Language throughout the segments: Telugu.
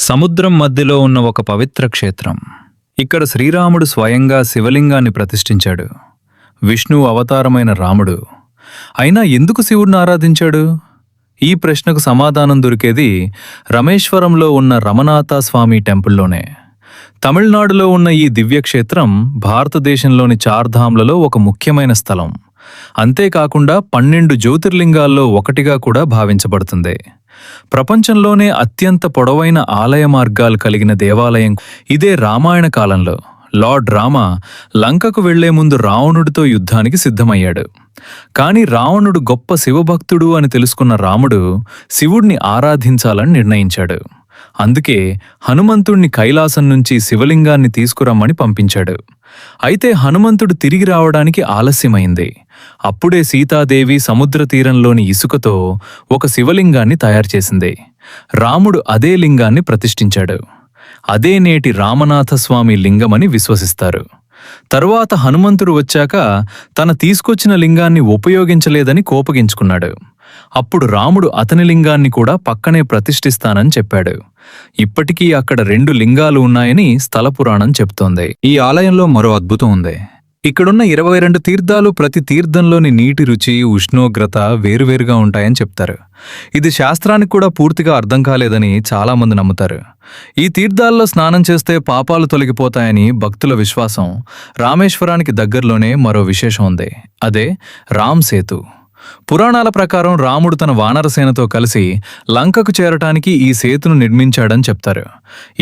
సముద్రం మధ్యలో ఉన్న ఒక పవిత్ర క్షేత్రం. ఇక్కడ శ్రీరాముడు స్వయంగా శివలింగాన్ని ప్రతిష్ఠించాడు. విష్ణువు అవతారమైన రాముడు. అయినా ఎందుకు శివుడిని ఆరాధించాడు? ఈ ప్రశ్నకు సమాధానం దొరికేది రమేశ్వరంలో ఉన్న రమనాథ స్వామి టెంపుల్లోనే. తమిళనాడులో ఉన్న ఈ దివ్యక్షేత్రం భారతదేశంలోని చార్ధామ్లలో ఒక ముఖ్యమైన స్థలం. అంతేకాకుండా 12 జ్యోతిర్లింగాల్లో ఒకటిగా కూడా భావించబడుతుంది. ప్రపంచంలోనే అత్యంత పొడవైన ఆలయ మార్గాలు కలిగిన దేవాలయం ఇదే. రామాయణ కాలంలో లార్డ్ రామ లంకకు వెళ్లే ముందు రావణుడితో యుద్ధానికి సిద్ధమయ్యాడు. కాని రావణుడు గొప్ప శివభక్తుడు అని తెలుసుకున్న రాముడు శివుడిని ఆరాధించాలని నిర్ణయించాడు. అందుకే హనుమంతుణ్ణి కైలాసం నుంచి శివలింగాన్ని తీసుకురమ్మని పంపించాడు. అయితే హనుమంతుడు తిరిగి రావడానికి ఆలస్యమైంది. అప్పుడే సీతాదేవి సముద్ర తీరంలోని ఇసుకతో ఒక శివలింగాన్ని తయారుచేసింది. రాముడు అదే లింగాన్ని ప్రతిష్ఠించాడు. అదే నేటి రామనాథస్వామి లింగమని విశ్వసిస్తారు. తరువాత హనుమంతుడు వచ్చాక తన తీసుకొచ్చిన లింగాన్ని ఉపయోగించలేదని కోపగించుకున్నాడు. అప్పుడు రాముడు అతని లింగాన్ని కూడా పక్కనే ప్రతిష్ఠిస్తానని చెప్పాడు. ఇప్పటికీ అక్కడ 2 లింగాలు ఉన్నాయని స్థల పురాణం చెప్తోంది. ఈ ఆలయంలో మరో అద్భుతం ఉంది. ఇక్కడున్న 22 తీర్థాలు ప్రతి తీర్థంలోని నీటి రుచి, ఉష్ణోగ్రత వేరువేరుగా ఉంటాయని చెప్తారు. ఇది శాస్త్రానికి కూడా పూర్తిగా అర్థం కాలేదని చాలామంది నమ్ముతారు. ఈ తీర్థాల్లో స్నానం చేస్తే పాపాలు తొలగిపోతాయని భక్తుల విశ్వాసం. రామేశ్వరానికి దగ్గరలోనే మరో విశేషం ఉంది. అదే రామ్ సేతు. పురాణాల ప్రకారం రాముడు తన వానరసేనతో కలిసి లంకకు చేరటానికి ఈ సేతును నిర్మించాడని చెప్తారు.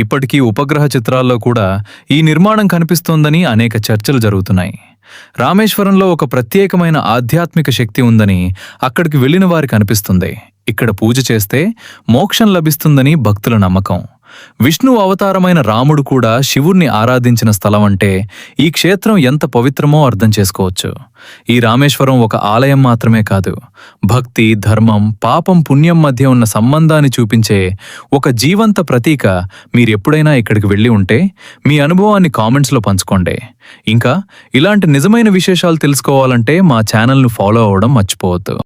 ఇప్పటికీ ఉపగ్రహ చిత్రాల్లో కూడా ఈ నిర్మాణం కనిపిస్తోందని అనేక చర్చలు జరుగుతున్నాయి. రామేశ్వరంలో ఒక ప్రత్యేకమైన ఆధ్యాత్మిక శక్తి ఉందని అక్కడికి వెళ్లిన వారికి అనిపిస్తుంది. ఇక్కడ పూజ చేస్తే మోక్షం లభిస్తుందని భక్తుల నమ్మకం. విష్ణు అవతారమైన రాముడు కూడా శివుణ్ణి ఆరాధించిన స్థలం అంటే ఈ క్షేత్రం ఎంత పవిత్రమో అర్థం చేసుకోవచ్చు. ఈ రామేశ్వరం ఒక ఆలయం మాత్రమే కాదు, భక్తి, ధర్మం, పాపం, పుణ్యం మధ్య ఉన్న సంబంధాన్ని చూపించే ఒక జీవంత ప్రతీక. మీరెప్పుడైనా ఇక్కడికి వెళ్ళి ఉంటే మీ అనుభవాన్ని కామెంట్స్లో పంచుకోండి. ఇంకా ఇలాంటి నిజమైన విశేషాలు తెలుసుకోవాలంటే మా ఛానల్ను ఫాలో అవ్వడం మర్చిపోవద్దు.